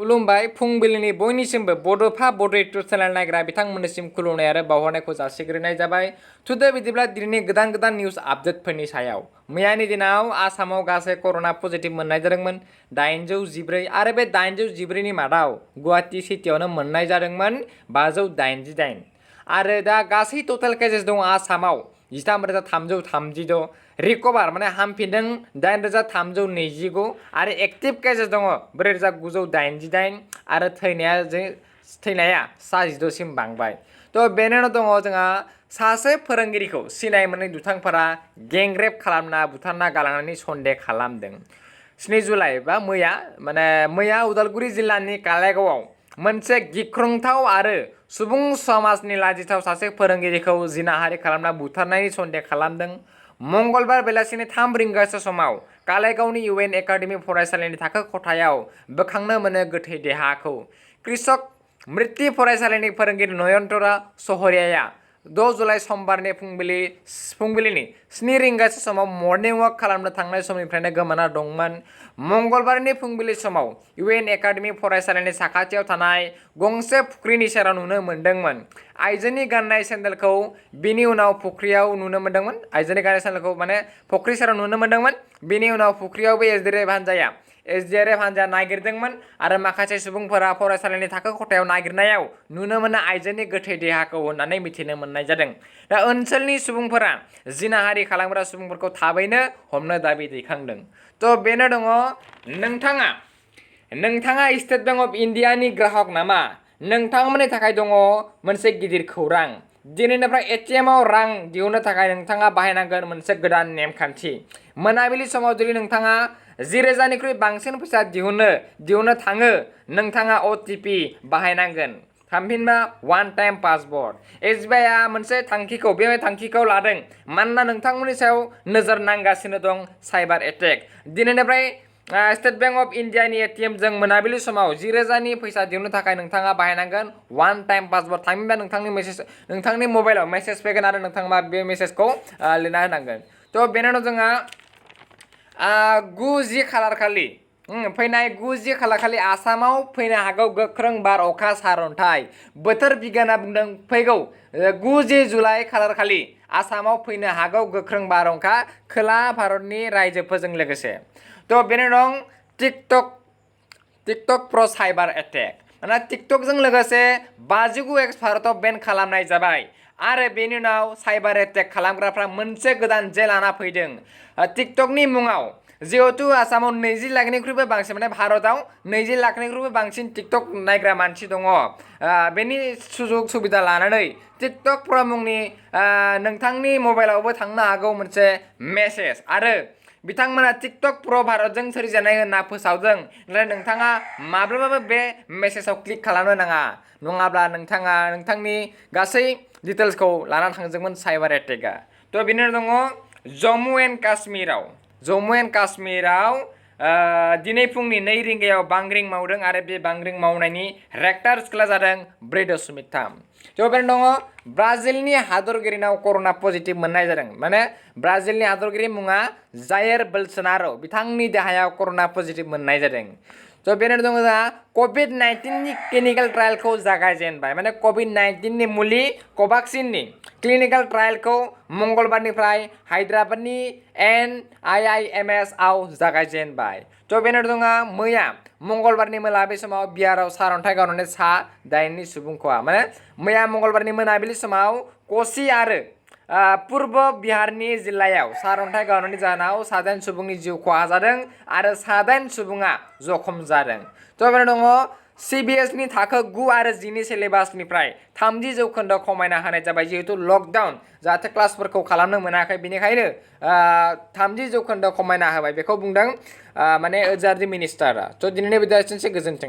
खुलुमबाय फुंबिलिनि बयनिसिमबो बड'फा बड' इउटुब चेनेल नायग्रा बिथांमोननिसिम खुलुमनाय आरो बावहरनायखौ जासिग्रोनाय जाबाय। टुडे बिदिब्ला दिनैनि गोदान निउज आपडेटफोरनि सायाव मैयानि दिनाव आसामाव गासै कर'ना पजिटिभ मोननाय जादोंमोन 814 आरो बे 814नि मादाव गुवाहाटी सिटियावनो मोननाय जादोंमोन 588 आरो दा गासै टटेल केसेस दङ आसामाव 13,336 रिकभार माने हामफिनदों 8,329 आरो एक्टिभ केसेस दङ 4,988 आरो थैनाया 16 सिम बांबाय। थ' बेनि उनाव दङ जोंहा सासे फोरोंगिरिखौ सिनाय मोनै दुथांफोरा गेंरेप खालामना बुथारना गालांनायनि सन्देह खालामदों। 7 जुलाइ बा मैया उदालगुरि जिल्लानि कालाइगावआव मोनसे गिख्रंथाव आरो सुबुं समाजनि लाजिथाव सासे फोरोंगिरिखौ जिनाहारि खालामना बुथारनायनि सन्देह खालामदों। मंगलबार बेलासिनि 3 रिंगासो समाव कालाइगावनि UN एकाडेमि फरायसालिनि थाखो खथायाव बोखांनो मोनो गोथै देहाखौ। कृषक मृत्यु फरायसालिनि फोरोंगिरि नयनतरा सहरियाया 6 जुलाइ समबारनि फुंबिलिनि 7 रिंगासो समाव मर्निं वाक खालामनो थांनाय समनिफ्रायनो गोमाना दंमोन। मंगलबारनि फुंबिलि समाव UN एकाडेमि फरायसालिनि साखाथियाव थानाय गंसे फुख्रिनि सेराव नुनो मोन्दोंमोन। आइजोनि गाननाय सेन्देलखौ बिनि उनाव फुख्रियाव नुनो मोन्दोंमोन। आइजोनि गाननाय सेन्देलखौ फुख्रि सेराव नुनो मोन्दोंमोन। बिनि उनाव फुख्रियावबो SDRF हान्जाया नागिरदोंमोन आरो माखासे सुबुंफोरा फरायसालिनि थाखो खथायाव नागिरनायाव नुनो मोनो आइजोनि गोथै देहाखौ होननानै मिथिनो मोननाय जादों। दा ओनसोलनि सुबुंफोरा जिनाहारि खालामग्रा सुबुंफोरखौ थाबैनो हमनो दाबि दैखांदों। थ' बेनो दङ नोंथाङा स्टेट बेंक अफ इन्डियानि ग्राहक नामा? नोंथांमोननि थाखाय दङ मोनसे गिदिर खौरां। दिनैनिफ्राय ATMआव रां दिहुननो थाखाय नोंथाङा बाहायनांगोन मोनसे गोदान नेमखान्थि। मोनाबिलि समाव जुदि नोंथाङा 10,000निख्रुइ बांसिन फैसा दिहुननो थाङो नोंथाङा OTP बाहायनांगोन। थामहिनबा वान टाइम पासवर्ड। SBIआ मोनसे थांखिखौ लादों मानोना नोंथांमोननि सायाव नोजोर नांगासिनो दं साइबार एटेक। दिनैनिफ्राय स्टेट बेंक अफ इन्डियानि ATMजों मोनाबिलि समाव 10,000नि फैसा दिहुननो थाखाय नोंथाङा बाहायनांगोन वान टाइम पासवर्ड। थामहिनबा नोंथांनि मबाइलाव मेसेज फैगोन आरो नोंथाङा बे मेसेजखौ लिरना होनांगोन। थ' बेनि उनाव जोंहा 9 खालार खालि आसामाव फैनो हागौ गोख्रों बार अखा सारअन्थाइ। बोथोर बिगियाना बुंदों फैगौ 9 जुलाइ खालार खालि आसामाव फैनो हागौ गोख्रों बारहुंखा खोला भारतनि रायजोफोरजों लोगोसे। थ' बेनि उनाव टिकटक प्र साइबार एटेक। माने टिकटकजों लोगोसे 59 एप्स भारताव बेन खालामनाय जाबाय आरो बेनि उनाव साइबार एटेक खालामग्राफ्रा मोनसे गोदान जेल लाना फैदों। टिकटकनि मुङाव जिहेतु आसामाव 20 लाखनिख्रुइबो बांसिन भारताव 20 लाखनिख्रुइबो बांसिन टिकटक नायग्रा मानसि दङ। बेनि सुजुग सुबिदा लानानै टिकटक प्र मुंनि नोंथांनि मबाइलावबो थांनो हागौ मोनसे मेसेज आरो बिथांमोना टिकटक प्र भारतजों सोरजिजानाय होनना फोसावदों। नोंथाङा माब्लाबाबो बे मेसेजाव क्लिक खालामनो नाङा नङाब्ला नोंथाङा नोंथांनि गासै डिटेल्सखौ लानानै थांजोबगोन साइबार एटेकआ। थ' बेनि उनाव दङ जम्मु एन्ड काश्मीराव दिनै फुंनि 2 रिंगायाव बांग्रिं मावदों आरो बे बांग्रिं मावनायनि रेक्टार स्केलआ जादों 4.3। थ' बेनि दङ ब्राजिलनि हादरगिरिनाव कर'ना पजिटिभ मोननाय जादों। माने ब्राजिलनि हादरगिरि मुङा जायर बोल्सोनार' बिथांनि देहायाव कर'ना पजिटिभ मोननाय जादों। थ' बेनि दङ जोंहा COVID-19नि क्लिनिकेल ट्रायलखौ जागायजेनबाय। माने COVID-19नि मुलि कभाक्सिननि क्लिनिकेल ट्रायलखौ मंगलबारनिफ्राय हायद्राबादनि NIIMS आव जागायजेनबाय। थ' बेनि दङ मैया मंगलबारनि मोनाबिलि समाव बिहाराव सारअन्थाइ गावनानै 8 सुबुं खहा। माने मैया मंगलबारनि मोनाबिलि समाव क'सि आरो पूर्व बिहारनि जिल्लायाव सारअन्थाइ गावनायनि जाहोनाव 8 सुबुंनि जिउ खहा जादों आरो 8 सुबुङा जखम जादों। थ' बेनि दङ CBSनि थाखो 9 आरो 10नि सिलेबासनिफ्राय 30% खमायना होनाय जाबाय जिहेतु लकडाउन जाहाथे क्लासफोरखौ खालामनो मोनाखै बेनिखायनो 30% खमायना होबाय बेखौ बुंदों ओजारनि मिनिस्टारा। थ' दिनैनि भिडिअ'आ एसेनोसै गोजोन्थों।